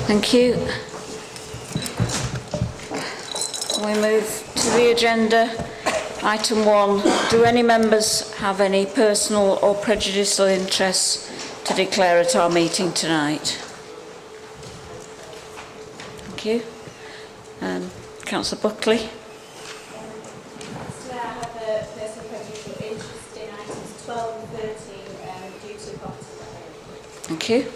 Thank you. We move to the agenda. Item 1. Do any members have any personal or prejudicial interests to declare at our meeting tonight? Thank you. Councillor Buckley. I have a personal prejudicial interest in items 12 and 13 due to property damage. Thank you.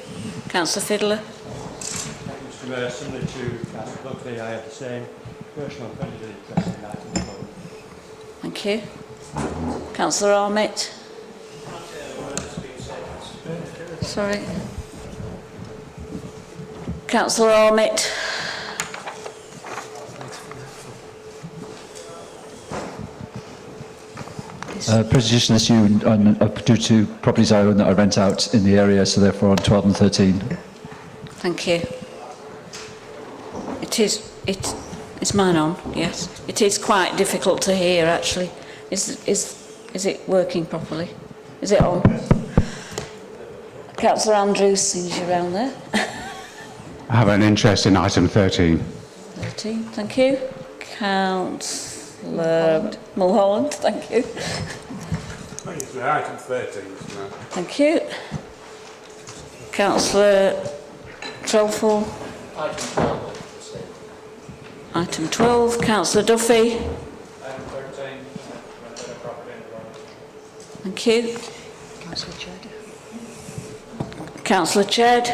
Councillor Fylde. Thank you, Mr. Mayor. Similar to Councillor Buckley, I have the same personal prejudicial interest in item 12. Thank you. Councillor Armitt. Sorry. Councillor Armitt. Prejudicial issue due to properties I own that I rent out in the area, so therefore on 12 and 13. Thank you. Is mine on? Yes. It is quite difficult to hear, actually. Is it working properly? Is it on? Councillor Andrews sees you around there. I have an interest in item 13. 13, thank you. Councillor Mulholland, thank you. Item 13. Thank you. Councillor Trelfall. Item 12. Councillor Duffy. Item 13. Thank you. Councillor Chedd.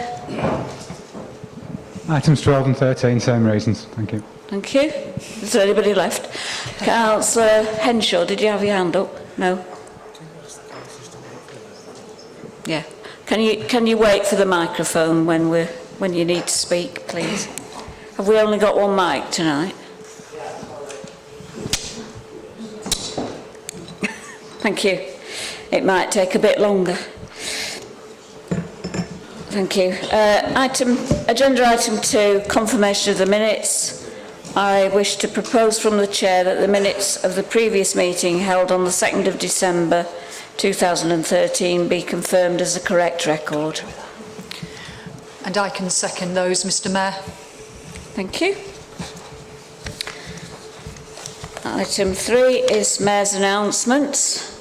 Items 12 and 13, same reasons. Thank you. Thank you. Is there anybody left? Councillor Henshaw, did you have your hand up? No? Yeah. Can you wait for the microphone when you need to speak, please? Have we only got one mic tonight? Thank you. It might take a bit longer. Thank you. Agenda item 2, confirmation of the minutes. I wish to propose from the Chair that the minutes of the previous meeting held on the 2nd of December 2013 be confirmed as a correct record. And I can second those, Mr. Mayor. Thank you. Item 3 is Mayor's announcements.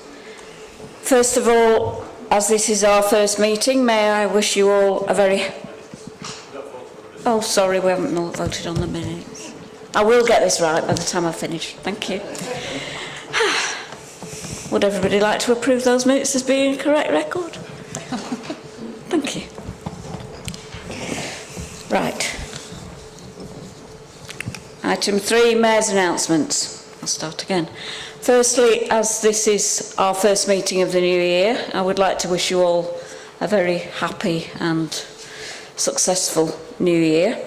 First of all, as this is our first meeting, may I wish you all a very... Oh, sorry, we haven't voted on the minutes. I will get this right by the time I finish. Thank you. Would everybody like to approve those minutes as being a correct record? Thank you. Right. Item 3, Mayor's announcements. I'll start again. Firstly, as this is our first meeting of the new year, I would like to wish you all a very happy and successful new year.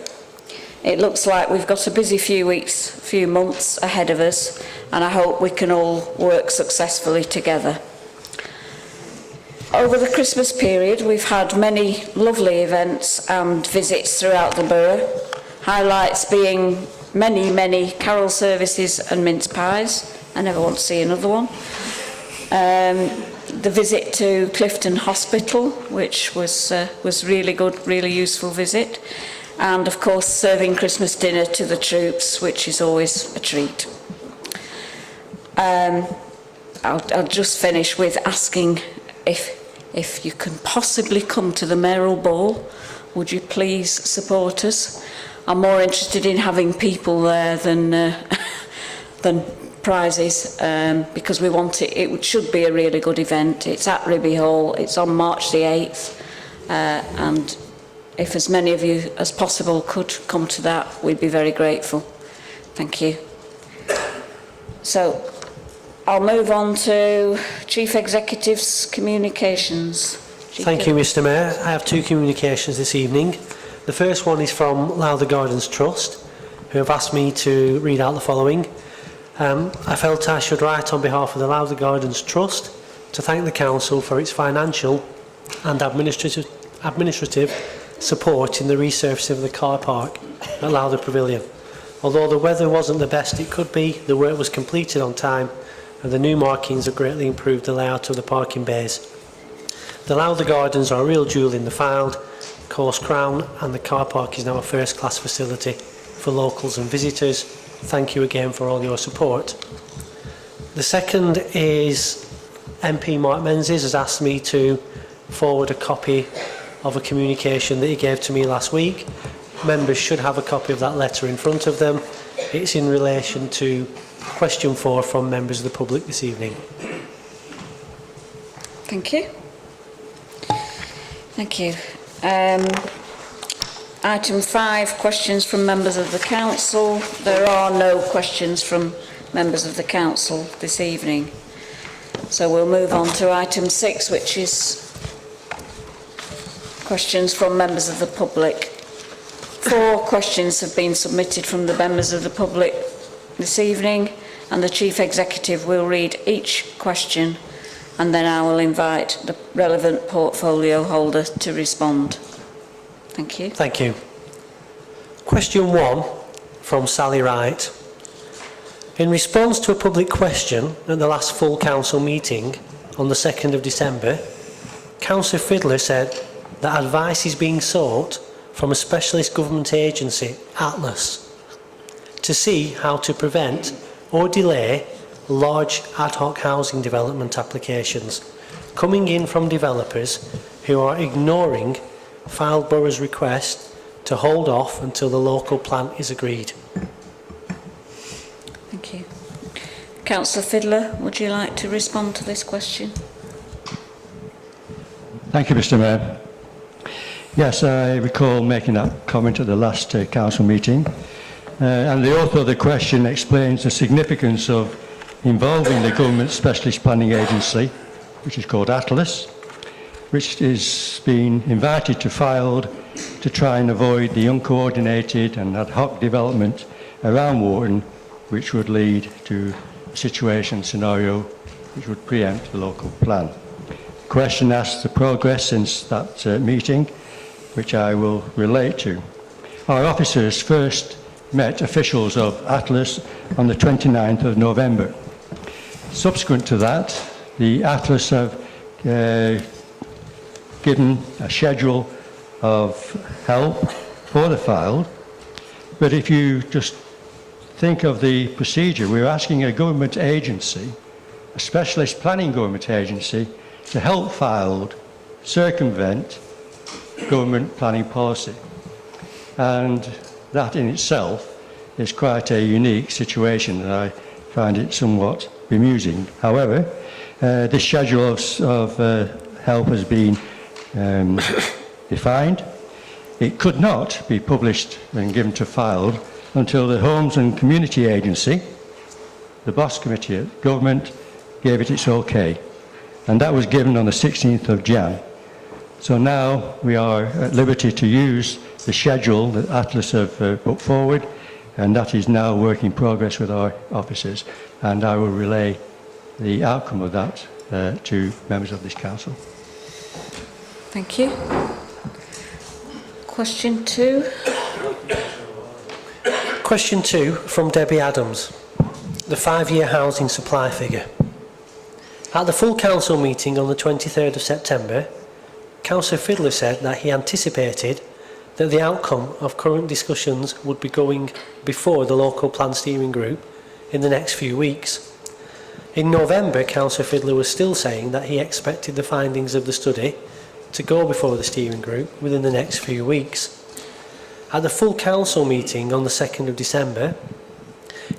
It looks like we've got a busy few months ahead of us, and I hope we can all work successfully together. Over the Christmas period, we've had many lovely events and visits throughout the borough, highlights being many carol services and mince pies. I never want to see another one. The visit to Clifton Hospital, which was really good, really useful visit. And of course, serving Christmas dinner to the troops, which is always a treat. I'll just finish with asking if you can possibly come to the mayoral ball, would you please support us? I'm more interested in having people there than prizes, because we want it. It should be a really good event. It's at Ribby Hall. It's on March the 8th, and if as many of you as possible could come to that, we'd be very grateful. Thank you. So I'll move on to Chief Executive's communications. Thank you, Mr. Mayor. I have 2 communications this evening. The first one is from Lowther Gardens Trust, who have asked me to read out the following. I felt I should write on behalf of the Lowther Gardens Trust to thank the Council for its financial and administrative support in the resurfacing of the car park at Lowther Pavilion. Although the weather wasn't the best it could be, the work was completed on time and the new markings have greatly improved the layout of the parking bays. The Lowther Gardens are a real jewel in the Fylde Course Crown, and the car park is now a first-class facility for locals and visitors. Thank you again for all your support. The second is MP Mark Menzies has asked me to forward a copy of a communication that he gave to me last week. Members should have a copy of that letter in front of them. It's in relation to question 4 from members of the public this evening. Thank you. Thank you. Item 5, questions from members of the council. There are no questions from members of the council this evening. So we'll move on to item 6, which is questions from members of the public. 4 questions have been submitted from the members of the public this evening, and the Chief Executive will read each question, and then I will invite the relevant portfolio holder to respond. Thank you. Thank you. Question 1 from Sally Wright. In response to a public question at the last full council meeting on the 2nd of December, Councillor Fylde said that advice is being sought from a specialist government agency, Atlas, to see how to prevent or delay large ad hoc housing development applications coming in from developers who are ignoring Fylde Borough's request to hold off until the local plan is agreed. Thank you. Councillor Fylde, would you like to respond to this question? Thank you, Mr. Mayor. Yes, I recall making that comment at the last council meeting. And the author of the question explains the significance of involving the government specialist planning agency, which is called Atlas, which is being invited to Fylde to try and avoid the uncoordinated and ad hoc development around Wharton, which would lead to a situation scenario which would preempt the local plan. The question asks the progress since that meeting, which I will relate to. Our officers first met officials of Atlas on the 29th of November. Subsequent to that, the Atlas have given a schedule of help for the Fylde, but if you just think of the procedure, we're asking a government agency, a specialist planning government agency, to help Fylde circumvent government planning policy. And that in itself is quite a unique situation, and I find it somewhat bemusing. However, this schedule of help has been defined. It could not be published and given to Fylde until the Homes and Community Agency, the boss committee at government, gave it its okay. And that was given on the 16th of Jan. So now we are at liberty to use the schedule that Atlas have put forward, and that is now work in progress with our officers, and I will relay the outcome of that to members of this council. Thank you. Question 2. Question 2 from Debbie Adams. The 5-year housing supply figure. At the full council meeting on the 23rd of September, Councillor Fylde said that he anticipated that the outcome of current discussions would be going before the local plan steering group in the next few weeks. In November, Councillor Fylde was still saying that he expected the findings of the study to go before the steering group within the next few weeks. At the full council meeting on the 2nd of December,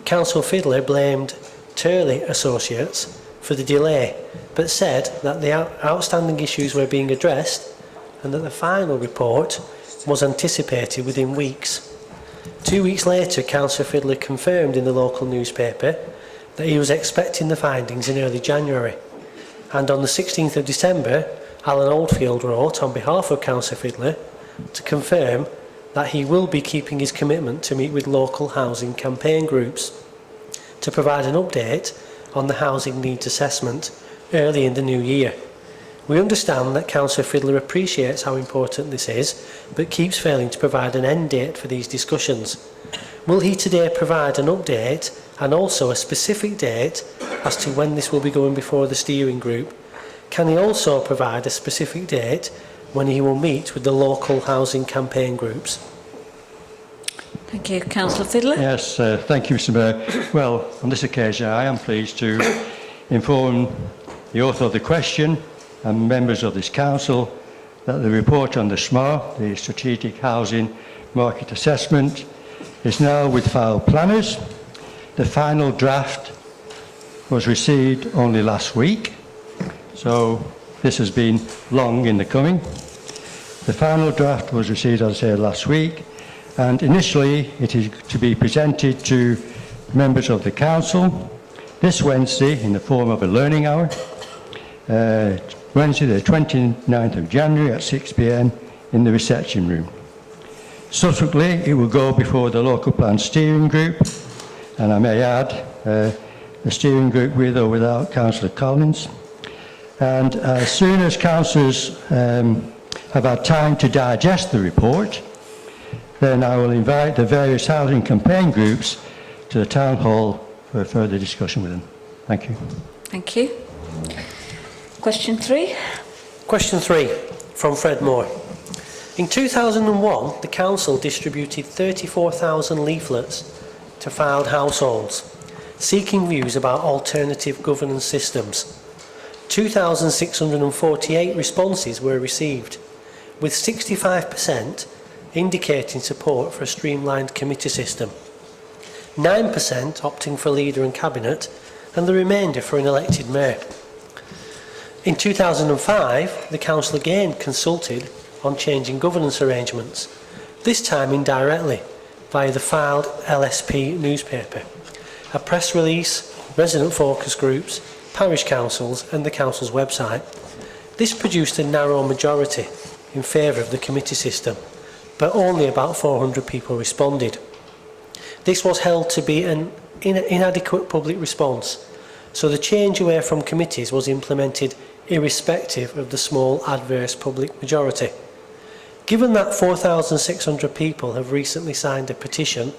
Councillor Fylde blamed Turley Associates for the delay, but said that the outstanding issues were being addressed and that the final report was anticipated within weeks. 2 weeks later, Councillor Fylde confirmed in the local newspaper that he was expecting the findings in early January. And on the 16th of December, Alan Oldfield wrote on behalf of Councillor Fylde to confirm that he will be keeping his commitment to meet with local housing campaign groups to provide an update on the housing needs assessment early in the new year. We understand that Councillor Fylde appreciates how important this is, but keeps failing to provide an end date for these discussions. Will he today provide an update and also a specific date as to when this will be going before the steering group? Can he also provide a specific date when he will meet with the local housing campaign groups. Thank you. Councillor Fydler? Yes, thank you, Mr Mayor. Well, on this occasion, I am pleased to inform the author of the question and members of this council that the report on the SMAR, the Strategic Housing Market Assessment, is now with Fylde planners. The final draft was received only last week, so this has been long in the coming. The final draft was received, as I said, last week, and initially it is to be presented to members of the council this Wednesday in the form of a learning hour, Wednesday the 29th of January at 6 p.m. in the reception room. Subsequently, it will go before the local plan steering group, and I may add, the steering group with or without Councillor Collins. And as soon as councillors have had time to digest the report, then I will invite the various housing campaign groups to the town hall for further discussion with them. Thank you. Thank you. Question 3. Question 3 from Fred Moore. In 2001, the council distributed 34,000 leaflets to Fylde households, seeking views about alternative governance systems. 2,648 responses were received, with 65% indicating support for a streamlined committee system, 9% opting for leader and cabinet, and the remainder for an elected mayor. In 2005, the council again consulted on changing governance arrangements, this time indirectly via the Fylde LSP newspaper, a press release, resident focus groups, parish councils and the council's website. This produced a narrow majority in favour of the committee system, but only about 400 people responded. This was held to be an inadequate public response, so the change away from committees was implemented irrespective of the small adverse public majority. Given that 4,600 people have recently signed a petition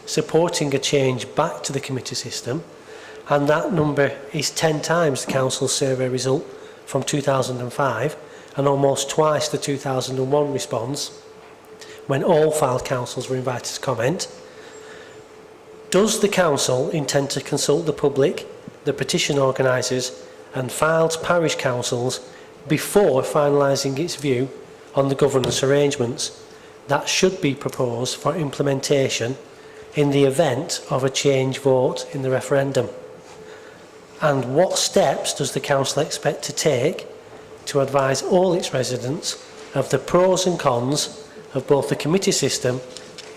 supporting a change back to the committee system, and that number is 10 times the council's survey result from 2005 and almost twice the 2001 response, when all Fylde councils were invited to comment, does the council intend to consult the public, the petition organisers and Fylde's parish councils before finalising its view on the governance arrangements that should be proposed for implementation in the event of a change vote in the referendum? And what steps does the council expect to take to advise all its residents of the pros and cons of both the committee system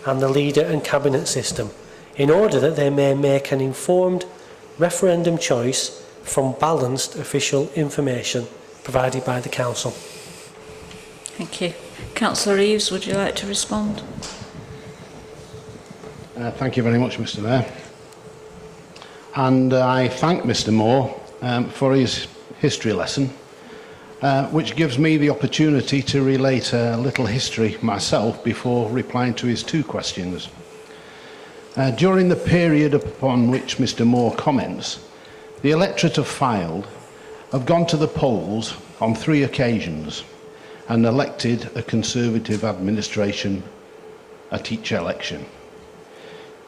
and the leader and cabinet system, in order that they may make an informed referendum choice from balanced official information provided by the council? Thank you. Councillor Reeves, would you like to respond? Thank you very much, Mr Mayor. And I thank Mr Moore for his history lesson, which gives me the opportunity to relate a little history myself before replying to his 2 questions. During the period upon which Mr Moore comments, the electorate of Fylde have gone to the polls on 3 occasions and elected a Conservative administration at each election.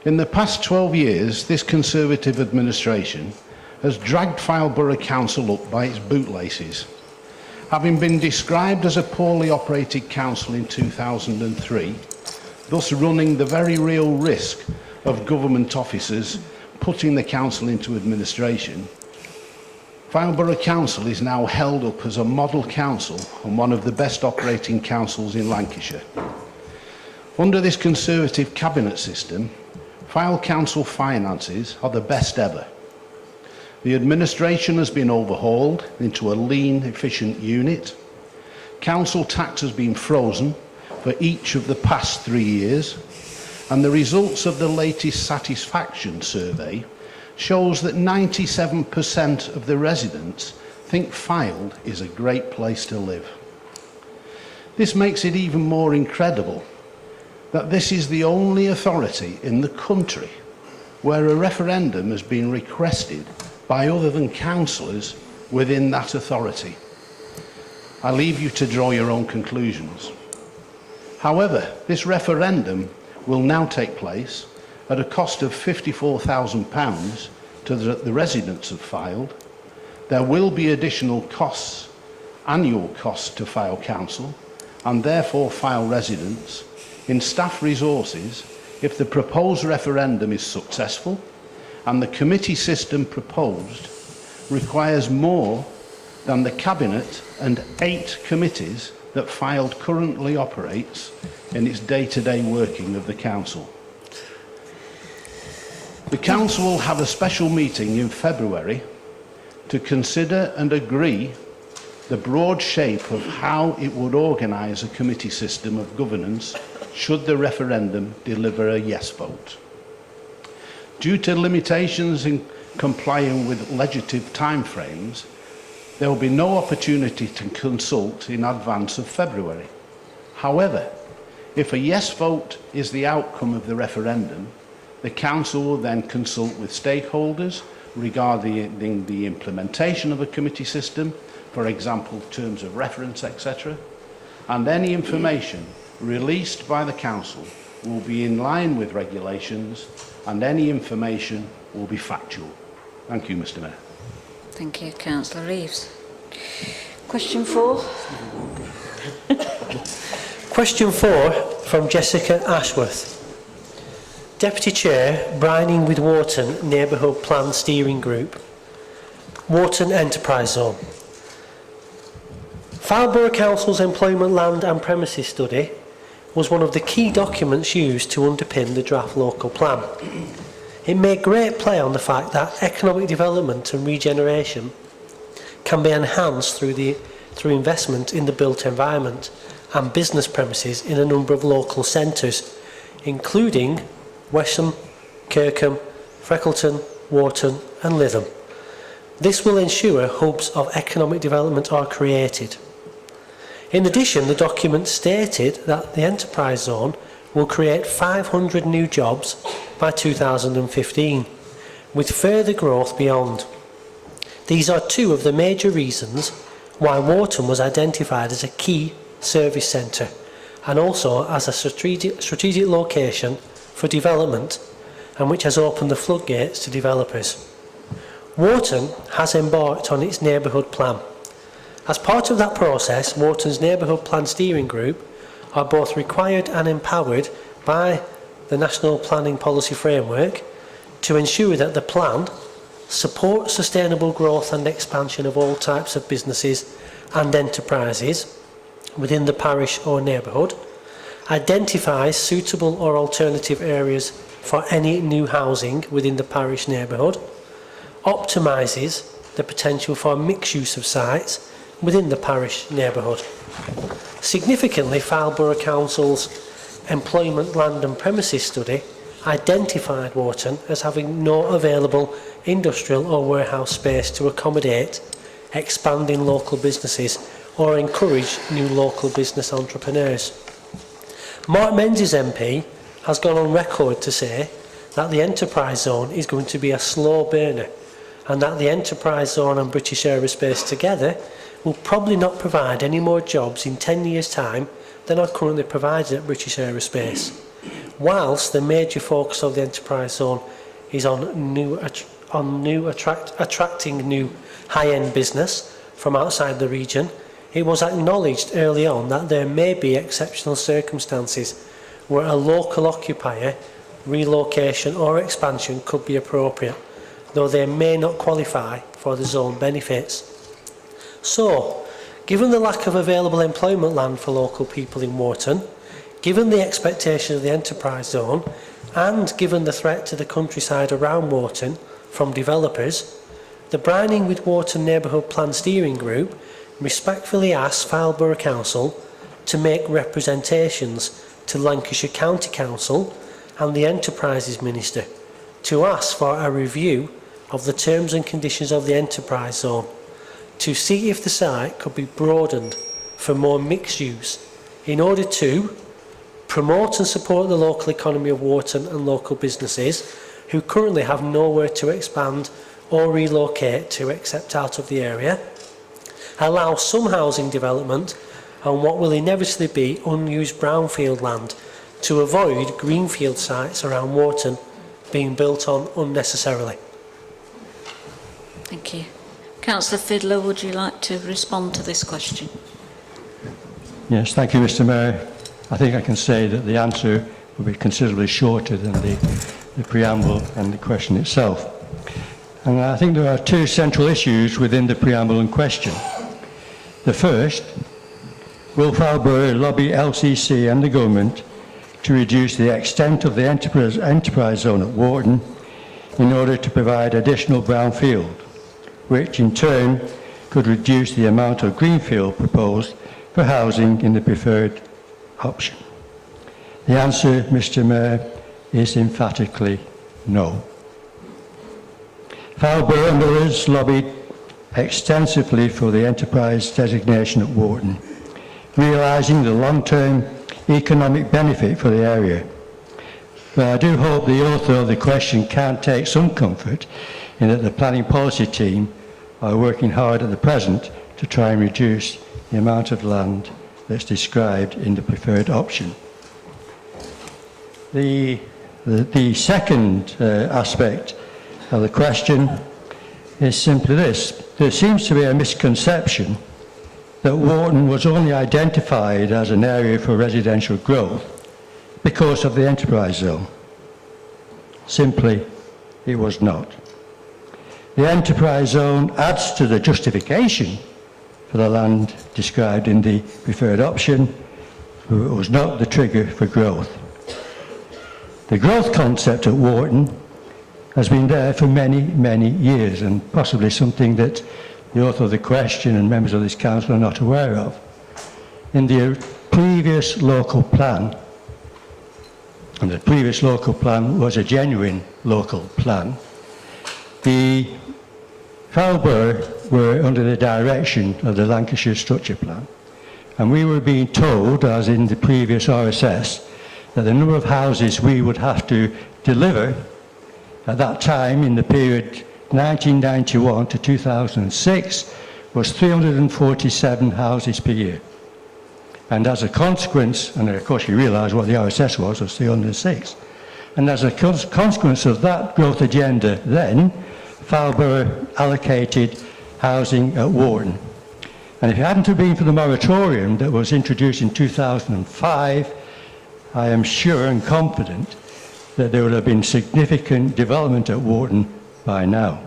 In the past 12 years, this Conservative administration has dragged Fylde Borough Council up by its bootlaces. Having been described as a poorly operated council in 2003, thus running the very real risk of government officers putting the council into administration, Fylde Borough Council is now held up as a model council and one of the best operating councils in Lancashire. Under this Conservative cabinet system, Fylde Council finances are the best ever. The administration has been overhauled into a lean, efficient unit. Council tax has been frozen for each of the past 3 years, and the results of the latest satisfaction survey shows that 97% of the residents think Fylde is a great place to live. This makes it even more incredible that this is the only authority in the country where a referendum has been requested by other than councillors within that authority. I leave you to draw your own conclusions. However, this referendum will now take place at a cost of £54,000 to the residents of Fylde. There will be additional costs, annual costs to Fylde Council, and therefore Fylde residents, in staff resources if the proposed referendum is successful and the committee system proposed requires more than the Cabinet and 8 committees that Fylde currently operates in its day-to-day working of the Council. The Council will have a special meeting in February to consider and agree the broad shape of how it would organise a committee system of governance should the referendum deliver a yes vote. Due to limitations in complying with legislative timeframes, there will be no opportunity to consult in advance of February. However, if a yes vote is the outcome of the referendum, the Council will then consult with stakeholders regarding the implementation of a committee system, for example, terms of reference, etc., and any information released by the Council will be in line with regulations and any information will be factual. Thank you, Mr. Mayor. Thank you, Councillor Reeves. Question 4. Question 4 from Jessica Ashworth. Deputy Chair, Brining with Wharton Neighbourhood Plan Steering Group, Wharton Enterprise Zone. Fylde Borough Council's Employment Land and Premises Study was one of the key documents used to underpin the draft local plan. It made great play on the fact that economic development and regeneration can be enhanced through investment in the built environment and business premises in a number of local centres, including Wesham, Kirkham, Freckleton, Wharton and Lytham. This will ensure hubs of economic development are created. In addition, the document stated that the enterprise zone will create 500 new jobs by 2015, with further growth beyond. These are 2 of the major reasons why Wharton was identified as a key service centre and also as a strategic location for development, and which has opened the floodgates to developers. Wharton has embarked on its neighbourhood plan. As part of that process, Wharton's Neighbourhood Plan Steering Group are both required and empowered by the National Planning Policy Framework to ensure that the plan supports sustainable growth and expansion of all types of businesses and enterprises within the parish or neighbourhood, identifies suitable or alternative areas for any new housing within the parish neighbourhood, optimises the potential for mixed use of sites within the parish neighbourhood. Significantly, Fylde Borough Council's Employment Land and Premises Study identified Wharton as having no available industrial or warehouse space to accommodate expanding local businesses or encourage new local business entrepreneurs. Mark Menzies MP has gone on record to say that the enterprise zone is going to be a slow burner and that the enterprise zone and British Aerospace together will probably not provide any more jobs in 10 years' time than are currently provided at British Aerospace. Whilst the major focus of the enterprise zone is on attracting new high-end business from outside the region, it was acknowledged early on that there may be exceptional circumstances where a local occupier relocation or expansion could be appropriate, though they may not qualify for the zone benefits. So, given the lack of available employment land for local people in Wharton, given the expectation of the enterprise zone, and given the threat to the countryside around Wharton from developers, the Brining with Wharton Neighbourhood Plan Steering Group respectfully asks Fylde Borough Council to make representations to Lancashire County Council and the Enterprises Minister to ask for a review of the terms and conditions of the enterprise zone, to see if the site could be broadened for more mixed use in order to promote and support the local economy of Wharton and local businesses who currently have nowhere to expand or relocate to except out of the area, allow some housing development on what will inevitably be unused brownfield land to avoid greenfield sites around Wharton being built on unnecessarily. Thank you. Councillor Fydler, would you like to respond to this question? Yes, thank you, Mr. Mayor. I think I can say that the answer will be considerably shorter than the preamble and the question itself. And I think there are two central issues within the preamble and question. The first, will Fylde lobby LCC and the government to reduce the extent of the enterprise zone at Wharton in order to provide additional brownfield, which in turn could reduce the amount of greenfield proposed for housing in the preferred option? The answer, Mr. Mayor, is emphatically no. Fylde and others lobbied extensively for the enterprise designation at Wharton, realising the long-term economic benefit for the area. But I do hope the author of the question can take some comfort in that the planning policy team are working hard at the present to try and reduce the amount of land that's described in the preferred option. The second aspect of the question is simply this. There seems to be a misconception that Wharton was only identified as an area for residential growth because of the enterprise zone. Simply, it was not. The enterprise zone adds to the justification for the land described in the preferred option, but it was not the trigger for growth. The growth concept at Wharton has been there for many, many years, and possibly something that the author of the question and members of this council are not aware of. In the previous local plan, and the previous local plan was a genuine local plan, the Fylde were under the direction of the Lancashire Structure Plan, and we were being told, as in the previous RSS, that the number of houses we would have to deliver at that time in the period 1991 to 2006 was 347 houses per year. And as a consequence, and of course you realise what the RSS was 306, and as a consequence of that growth agenda then, Fylde allocated housing at Wharton. And if it hadn't have been for the moratorium that was introduced in 2005, I am sure and confident that there would have been significant development at Wharton by now.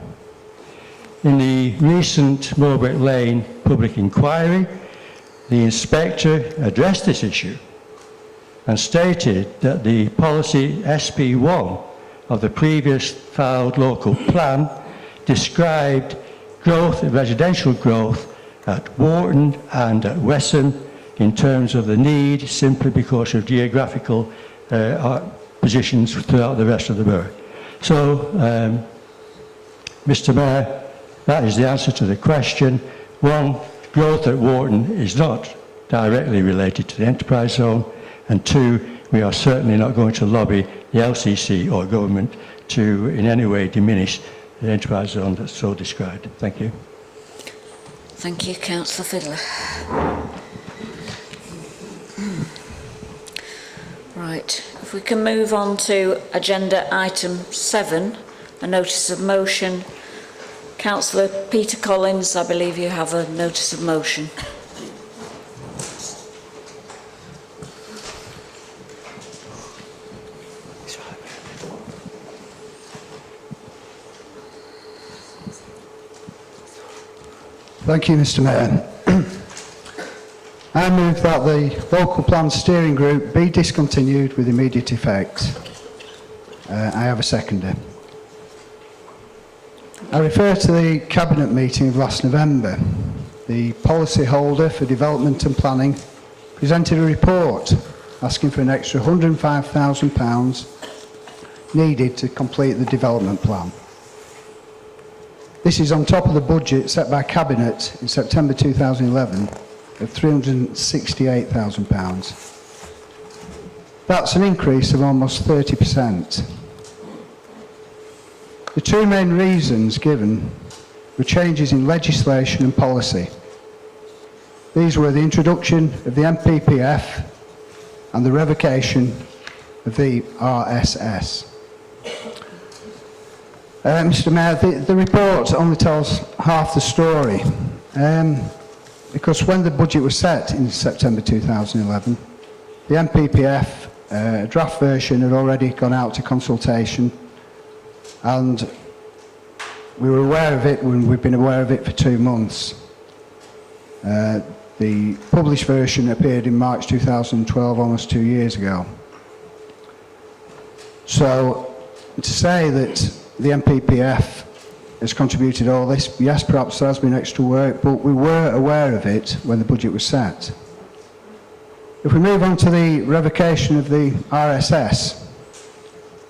In the recent Mowbray Lane public inquiry, the inspector addressed this issue and stated that the policy SP1 of the previous Fylde local plan described growth, residential growth at Wharton and at Wesson in terms of the need simply because of geographical positions throughout the rest of the borough. So, Mr. Mayor, that is the answer to the question. One, growth at Wharton is not directly related to the enterprise zone, and two, we are certainly not going to lobby the LCC or government to in any way diminish the enterprise zone that's so described. Thank you. Thank you, Councillor Fydler. Right, if we can move on to agenda item 7, a notice of motion. Councillor Peter Collins, I believe you have a notice of motion. Thank you, Mr. Mayor. I move that the local plan steering group be discontinued with immediate effect. I have a seconder. I refer to the Cabinet meeting of last November. The policy holder for development and planning presented a report asking for an extra £105,000 needed to complete the development plan. This is on top of the budget set by Cabinet in September 2011 of £368,000. That's an increase of almost 30%. The two main reasons given were changes in legislation and policy, These were the introduction of the MPPF and the revocation of the RSS. Mr Mayor, the report only tells half the story, because when the budget was set in September 2011, the MPPF draft version had already gone out to consultation, and we were aware of it when we've been aware of it for 2 months. The published version appeared in March 2012, almost 2 years ago. So to say that the MPPF has contributed all this, yes, perhaps there has been extra work, but we were aware of it when the budget was set. If we move on to the revocation of the RSS,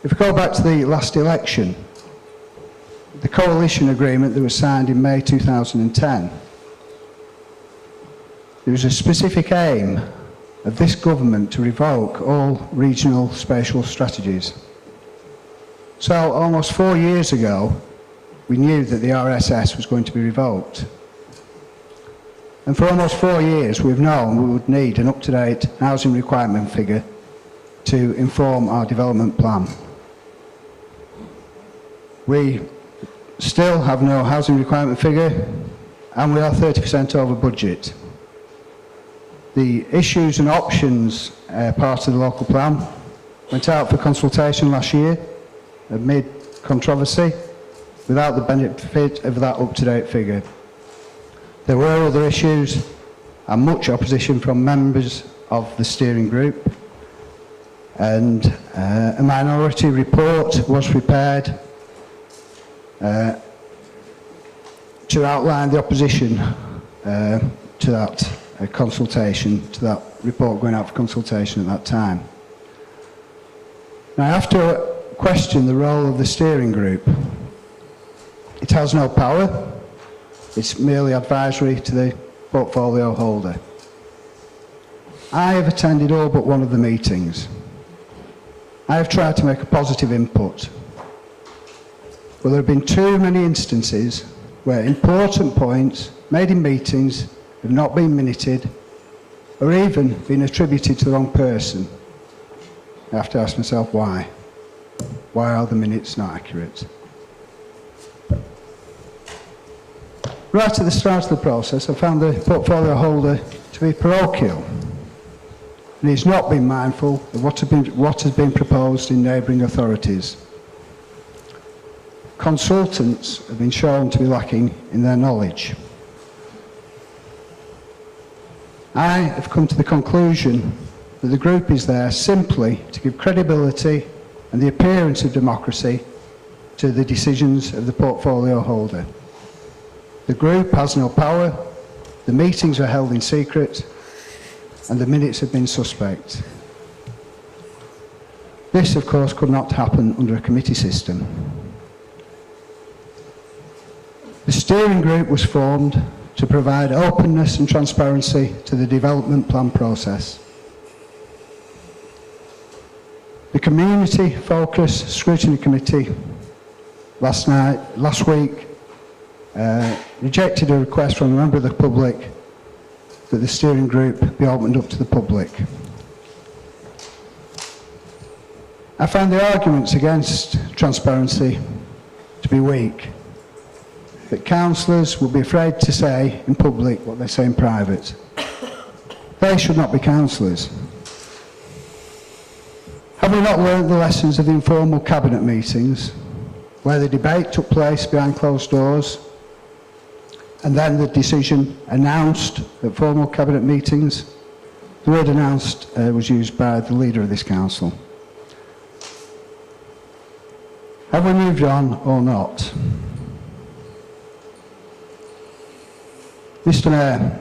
if we go back to the last election, the coalition agreement that was signed in May 2010, there was a specific aim of this government to revoke all regional spatial strategies. So almost 4 years ago, we knew that the RSS was going to be revoked. And for almost 4 years, we've known we would need an up-to-date housing requirement figure to inform our development plan. We still have no housing requirement figure, and we are 30% over budget. The issues and options part of the local plan went out for consultation last year amid controversy without the benefit of that up-to-date figure. There were other issues and much opposition from members of the steering group, and a minority report was prepared to outline the opposition to that consultation, to that report going out for consultation at that time. Now, I have to question the role of the steering group. It has no power. It's merely advisory to the portfolio holder. I have attended all but one of the meetings. I have tried to make a positive input. But there have been too many instances where important points made in meetings have not been minuted or even been attributed to the wrong person. I have to ask myself why. Why are the minutes not accurate? Right at the start of the process, I found the portfolio holder to be parochial, and he's not been mindful of what has been proposed in neighbouring authorities. Consultants have been shown to be lacking in their knowledge. I have come to the conclusion that the group is there simply to give credibility and the appearance of democracy to the decisions of the portfolio holder. The group has no power, the meetings are held in secret, and the minutes have been suspect. This, of course, could not happen under a committee system. The steering group was formed to provide openness and transparency to the development plan process. The community-focused scrutiny committee last week rejected a request from a member of the public that the steering group be opened up to the public. I find the arguments against transparency to be weak, that councillors will be afraid to say in public what they say in private. They should not be councillors. Have we not learned the lessons of the informal cabinet meetings, where the debate took place behind closed doors, and then the decision announced at formal cabinet meetings? The word announced was used by the leader of this council. Have we moved on or not? Mr Mayor,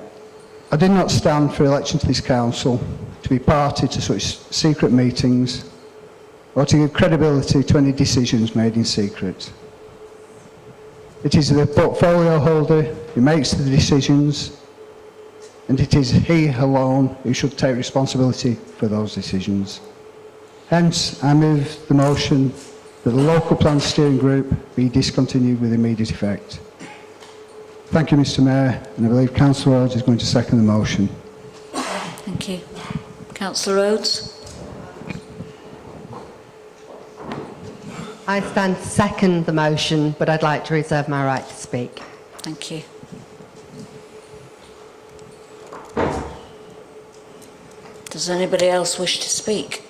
I did not stand for election to this council to be party to such secret meetings or to give credibility to any decisions made in secret. It is the portfolio holder who makes the decisions, and it is he alone who should take responsibility for those decisions. Hence, I move the motion that the local plan steering group be discontinued with immediate effect. Thank you, Mr Mayor, and I believe Councillor Rhodes is going to second the motion. Thank you. Councillor Rhodes? I stand to second the motion, but I'd like to reserve my right to speak. Thank you. Does anybody else wish to speak?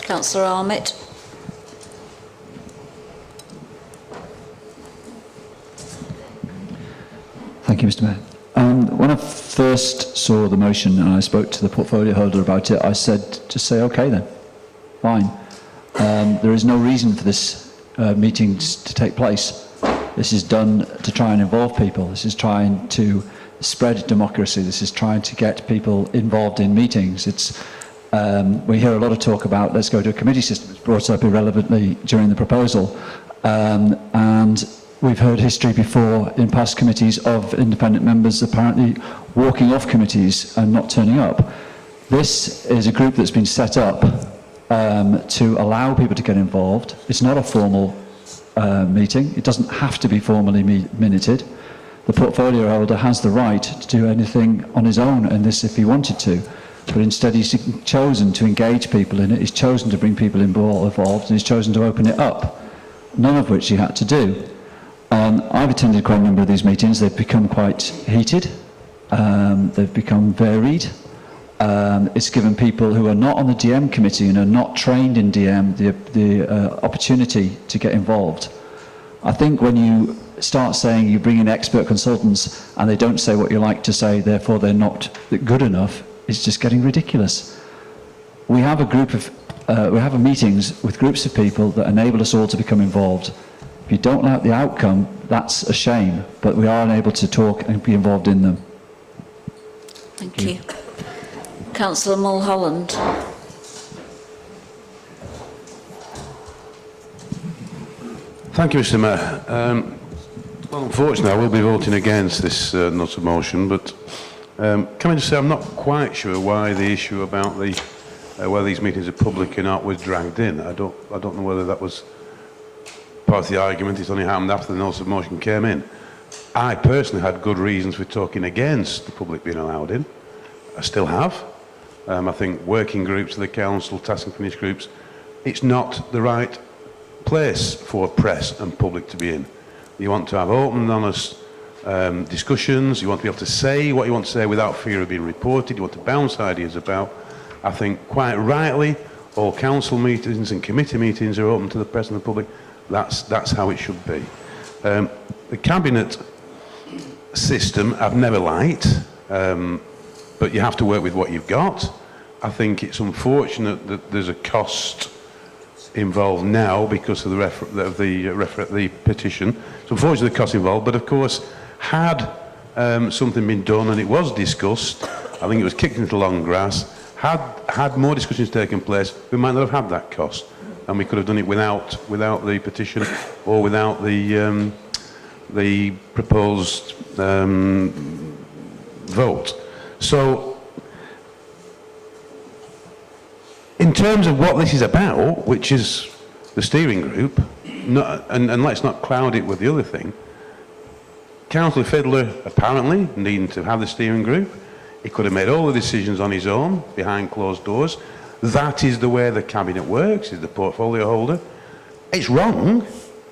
Councillor Armitt? Thank you, Mr Mayor. When I first saw the motion and I spoke to the portfolio holder about it, I said, just say, okay then, fine. There is no reason for this meeting to take place. This is done to try and involve people. This is trying to spread democracy. This is trying to get people involved in meetings. We hear a lot of talk about let's go to a committee system. It's brought up irrelevantly during the proposal. And we've heard history before in past committees of independent members apparently walking off committees and not turning up. This is a group that's been set up to allow people to get involved. It's not a formal meeting. It doesn't have to be formally minuted. The portfolio holder has the right to do anything on his own in this if he wanted to. But instead he's chosen to engage people in it. He's chosen to bring people involved and he's chosen to open it up. None of which he had to do. I've attended quite a number of these meetings. They've become quite heated. They've become varied. It's given people who are not on the DM committee and are not trained in DM the opportunity to get involved. I think when you start saying you bring in expert consultants and they don't say what you like to say, therefore they're not good enough, it's just getting ridiculous. We have meetings with groups of people that enable us all to become involved. If you don't like the outcome, that's a shame, but we are unable to talk and be involved in them. Thank you. Councillor Mulholland. Thank you, Mr Mayor. Well, unfortunately, I will be voting against this not a motion, but can I just say I'm not quite sure why the issue about whether these meetings are public or not was dragged in. I don't know whether that was part of the argument. It's only happened after the notice of motion came in. I personally had good reasons for talking against the public being allowed in. I still have. I think working groups of the council, task and finish groups, it's not the right place for press and public to be in. You want to have open and honest discussions. You want to be able to say what you want to say without fear of being reported. You want to bounce ideas about. I think quite rightly all council meetings and committee meetings are open to the press and the public. That's how it should be. The cabinet system I've never liked, but you have to work with what you've got. I think it's unfortunate that there's a cost involved now because of the petition. It's unfortunate the cost involved, but of course, had something been done and it was discussed, I think it was kicked into long grass, had more discussions taken place, we might not have had that cost. And we could have done it without the petition or without the proposed vote. So, in terms of what this is about, which is the steering group, and let's not cloud it with the other thing, Councillor Fylde apparently needing to have the steering group. He could have made all the decisions on his own, behind closed doors. That is the way the cabinet works, is the portfolio holder. It's wrong.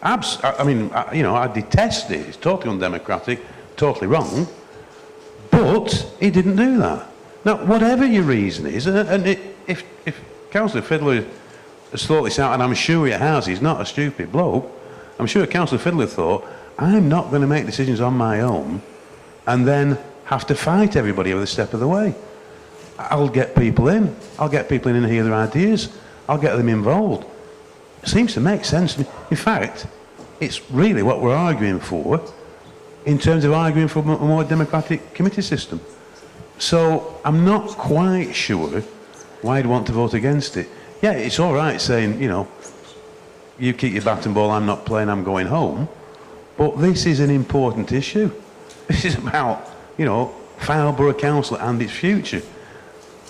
I detest it. It's totally undemocratic, totally wrong. But he didn't do that. Now, whatever your reason is, if Councillor Fylde has thought this out, and I'm sure he has, he's not a stupid bloke, I'm sure Councillor Fylde thought, I'm not going to make decisions on my own and then have to fight everybody every step of the way. I'll get people in. I'll get people in and hear their ideas. I'll get them involved. It seems to make sense to me. In fact, it's really what we're arguing for in terms of arguing for a more democratic committee system. So I'm not quite sure why I'd want to vote against it. Yeah, it's all right saying, you keep your bat and ball, I'm not playing, I'm going home. But this is an important issue. This is about, Fylde Borough Council and its future.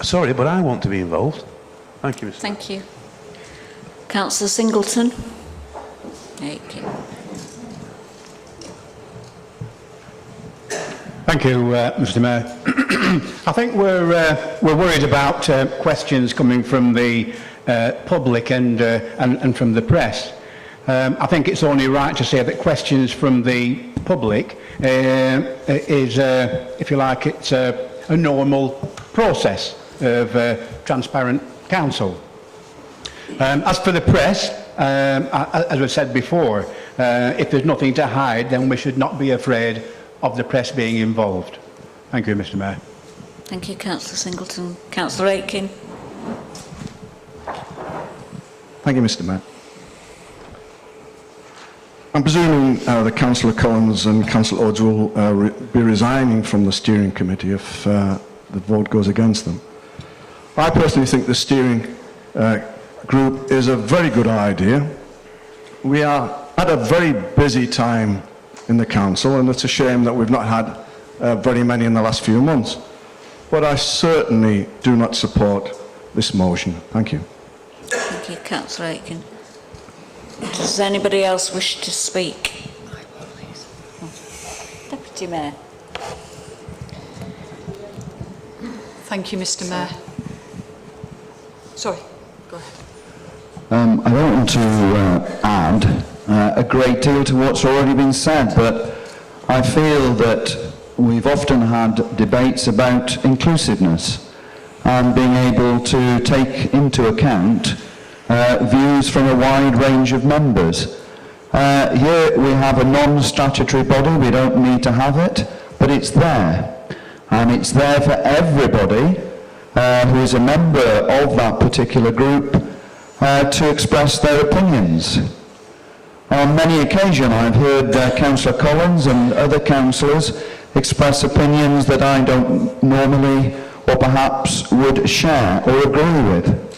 Sorry, but I want to be involved. Thank you, Mr. Thank you. Councillor Singleton. Aitken. Thank you, Mr. Mayor. I think we're worried about questions coming from the public and from the press. I think it's only right to say that questions from the public is, if you like, it's a normal process of transparent council. As for the press, as I said before, if there's nothing to hide, then we should not be afraid of the press being involved. Thank you, Mr. Mayor. Thank you, Councillor Singleton. Councillor Aitken. Thank you, Mr. Mayor. I'm presuming that Councillor Collins and Councillor Odds will be resigning from the steering committee if the vote goes against them. I personally think the steering group is a very good idea. We are at a very busy time in the council, and it's a shame that we've not had very many in the last few months. But I certainly do not support this motion. Thank you. Thank you, Councillor Aitken. Does anybody else wish to speak? Deputy Mayor. Thank you, Mr. Mayor. Sorry, go ahead. I don't want to add a great deal to what's already been said, but I feel that we've often had debates about inclusiveness and being able to take into account views from a wide range of members. Here we have a non-statutory body, we don't need to have it, but it's there. And it's there for everybody who is a member of that particular group to express their opinions. On many occasions I've heard Councillor Collins and other councillors express opinions that I don't normally or perhaps would share or agree with.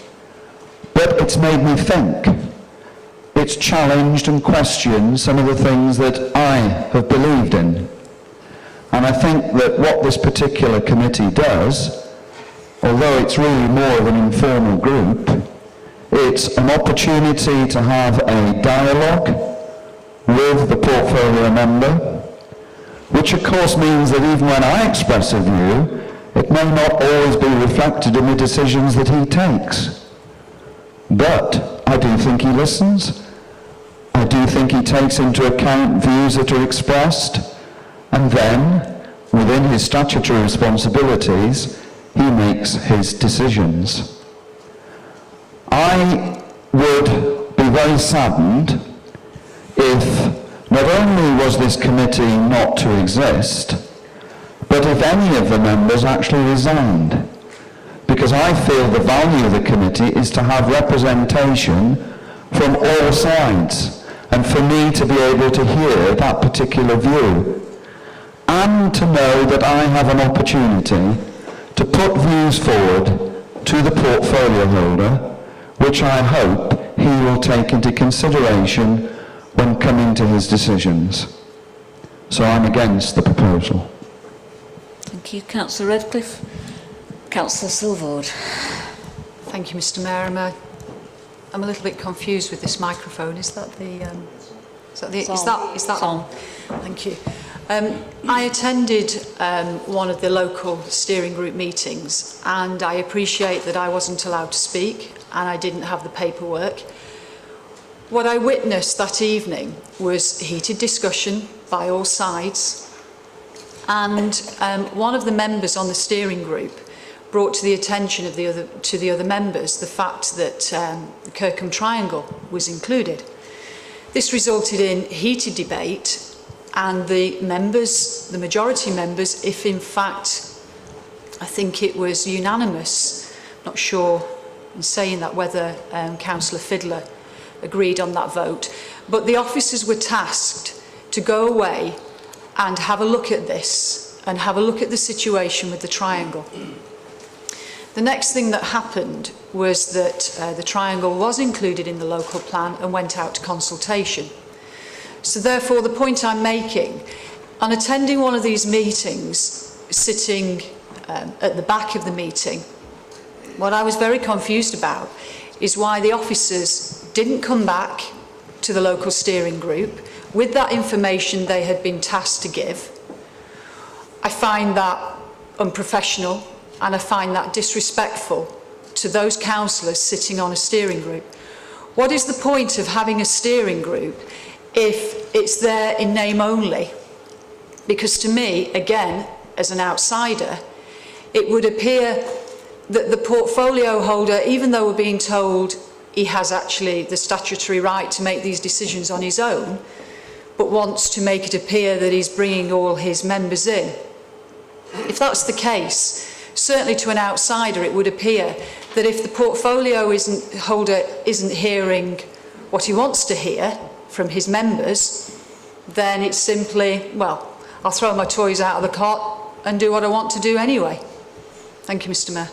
But it's made me think. It's challenged and questioned some of the things that I have believed in. And I think that what this particular committee does, although it's really more of an informal group, it's an opportunity to have a dialogue with the portfolio member, which of course means that even when I express a view, it may not always be reflected in the decisions that he takes. But I do think he listens. I do think he takes into account views that are expressed, and then, within his statutory responsibilities, he makes his decisions. I would be very saddened if not only was this committee not to exist, but if any of the members actually resigned. Because I feel the value of the committee is to have representation from all sides, and for me to be able to hear that particular view, and to know that I have an opportunity to put views forward to the portfolio holder, which I hope he will take into consideration when coming to his decisions. So I'm against the proposal. Thank you, Councillor Redcliffe. Councillor Silvord. Thank you, Mr. Mayor. I'm a little bit confused with this microphone. Is that the? Is that on? Thank you. I attended one of the local steering group meetings, and I appreciate that I wasn't allowed to speak and I didn't have the paperwork. What I witnessed that evening was heated discussion by all sides, and one of the members on the steering group brought to the attention of the other members the fact that the Kirkham Triangle was included. This resulted in heated debate, and the majority members, if in fact I think it was unanimous, not sure in saying that whether Councillor Fylde agreed on that vote, but the officers were tasked to go away and have a look at this and have a look at the situation with the triangle. The next thing that happened was that the triangle was included in the local plan and went out to consultation. So therefore, the point I'm making, on attending one of these meetings, sitting at the back of the meeting, what I was very confused about is why the officers didn't come back to the local steering group with that information they had been tasked to give. I find that unprofessional, and I find that disrespectful to those councillors sitting on a steering group. What is the point of having a steering group if it's there in name only? Because to me, again, as an outsider, it would appear that the portfolio holder, even though we're being told he has actually the statutory right to make these decisions on his own, but wants to make it appear that he's bringing all his members in. If that's the case, certainly to an outsider it would appear that if the portfolio holder isn't hearing what he wants to hear from his members, then it's simply, well, I'll throw my toys out of the cot and do what I want to do anyway. Thank you, Mr. Mayor.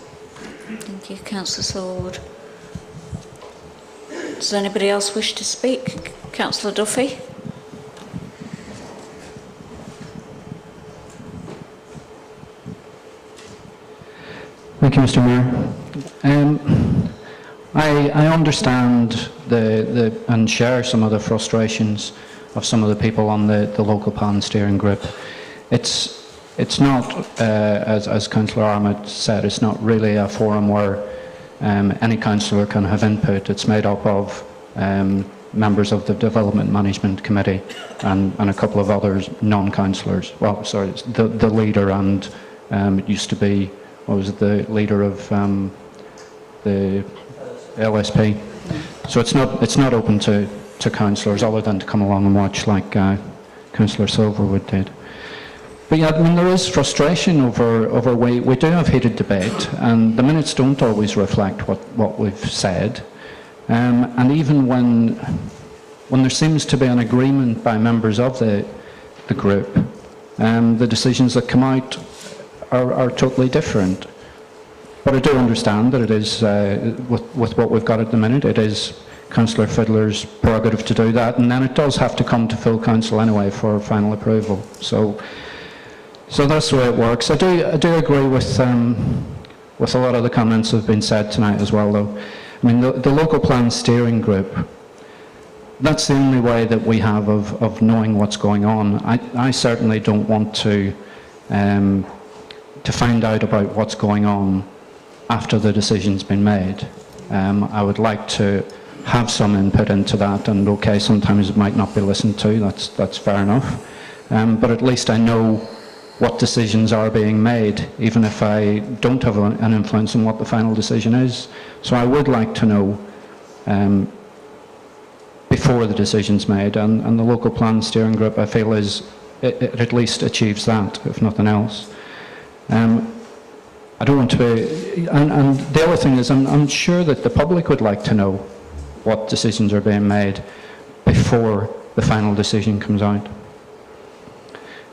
Thank you, Councillor Sword. Does anybody else wish to speak? Councillor Duffy? Thank you, Mr. Mayor. I understand and share some of the frustrations of some of the people on the local plan steering group. It's not, as Councillor Armit said, it's not really a forum where any councillor can have input. It's made up of members of the Development Management Committee and a couple of others, non-councillors. Well, sorry, the leader and it used to be, what was it, the leader of the LSP. So it's not open to councillors other than to come along and watch like Councillor Silverwood did. But yeah, I mean, there is frustration over we do have heated debate, and the minutes don't always reflect what we've said. And even when there seems to be an agreement by members of the group, the decisions that come out are totally different. But I do understand that it is, with what we've got at the minute, it is Councillor Fiddler's prerogative to do that, and then it does have to come to full council anyway for final approval. So that's the way it works. I do agree with a lot of the comments that have been said tonight as well, though. I mean, the local plan steering group, that's the only way that we have of knowing what's going on. I certainly don't want to find out about what's going on after the decision's been made. I would like to have some input into that, and okay, sometimes it might not be listened to, that's fair enough. But at least I know what decisions are being made, even if I don't have an influence on what the final decision is. So I would like to know before the decision's made, and the local plan steering group, I feel, it at least achieves that, if nothing else. I don't want to be, and the other thing is, I'm sure that the public would like to know what decisions are being made before the final decision comes out.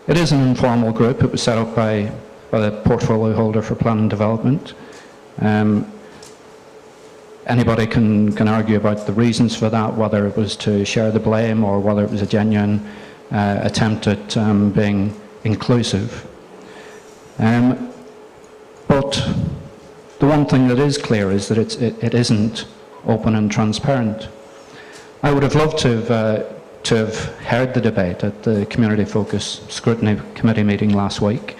It is an informal group. It was set up by the portfolio holder for plan and development. Anybody can argue about the reasons for that, whether it was to share the blame or whether it was a genuine attempt at being inclusive. But the one thing that is clear is that it isn't open and transparent. I would have loved to have heard the debate at the Community Focus Scrutiny Committee meeting last week.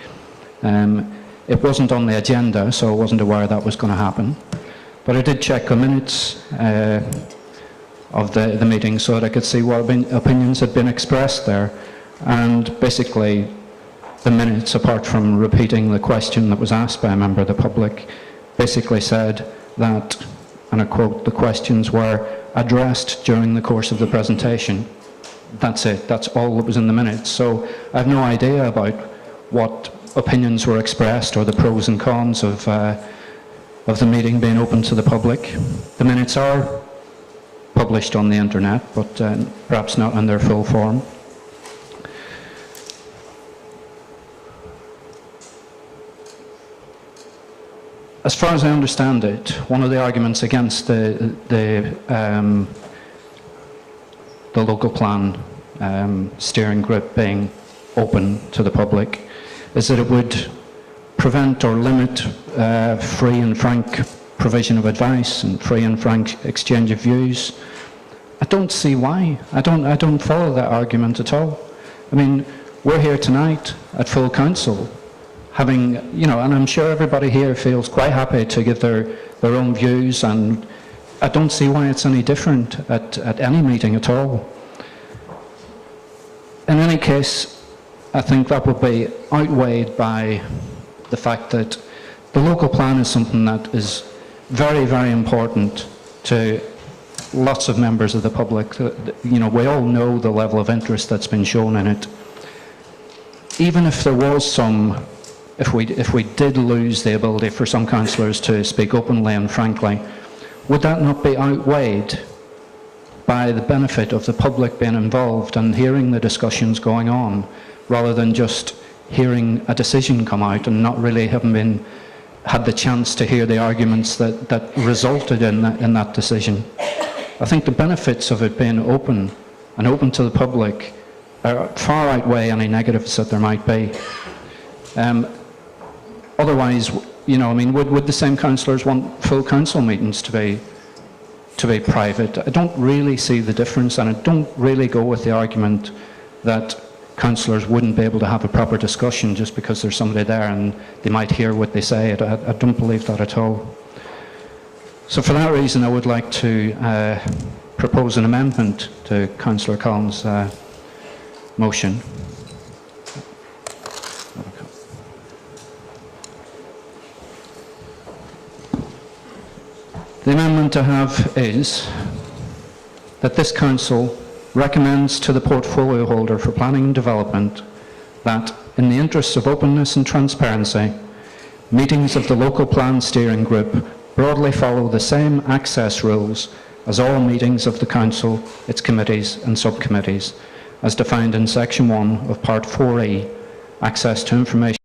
It wasn't on the agenda, so I wasn't aware that was going to happen. But I did check the minutes of the meeting so that I could see what opinions had been expressed there. And basically, the minutes, apart from repeating the question that was asked by a member of the public, basically said that, and I quote, the questions were addressed during the course of the presentation. That's it. That's all that was in the minutes. So I have no idea about what opinions were expressed or the pros and cons of the meeting being open to the public. The minutes are published on the internet, but perhaps not in their full form. As far as I understand it, one of the arguments against the local plan steering group being open to the public is that it would prevent or limit free and frank provision of advice and free and frank exchange of views. I don't see why. I don't follow that argument at all. I mean, we're here tonight at full council, having, you know, and I'm sure everybody here feels quite happy to give their own views, and I don't see why it's any different at any meeting at all. In any case, I think that would be outweighed by the fact that the local plan is something that is very, very important to lots of members of the public. You know, we all know the level of interest that's been shown in it. Even if there was some, if we did lose the ability for some councillors to speak openly and frankly, would that not be outweighed by the benefit of the public being involved and hearing the discussions going on, rather than just hearing a decision come out and not really having had the chance to hear the arguments that resulted in that decision? I think the benefits of it being open and open to the public far outweigh any negatives that there might be. Otherwise, you know, I mean, would the same councillors want full council meetings to be private? I don't really see the difference, and I don't really go with the argument that councillors wouldn't be able to have a proper discussion just because there's somebody there and they might hear what they say. I don't believe that at all. So for that reason, I would like to propose an amendment to Councillor Collins' motion. The amendment I have is that this council recommends to the portfolio holder for planning and development that, in the interests of openness and transparency, meetings of the local plan steering group broadly follow the same access rules as all meetings of the council, its committees and subcommittees, as defined in section 1 of part 4E, access to information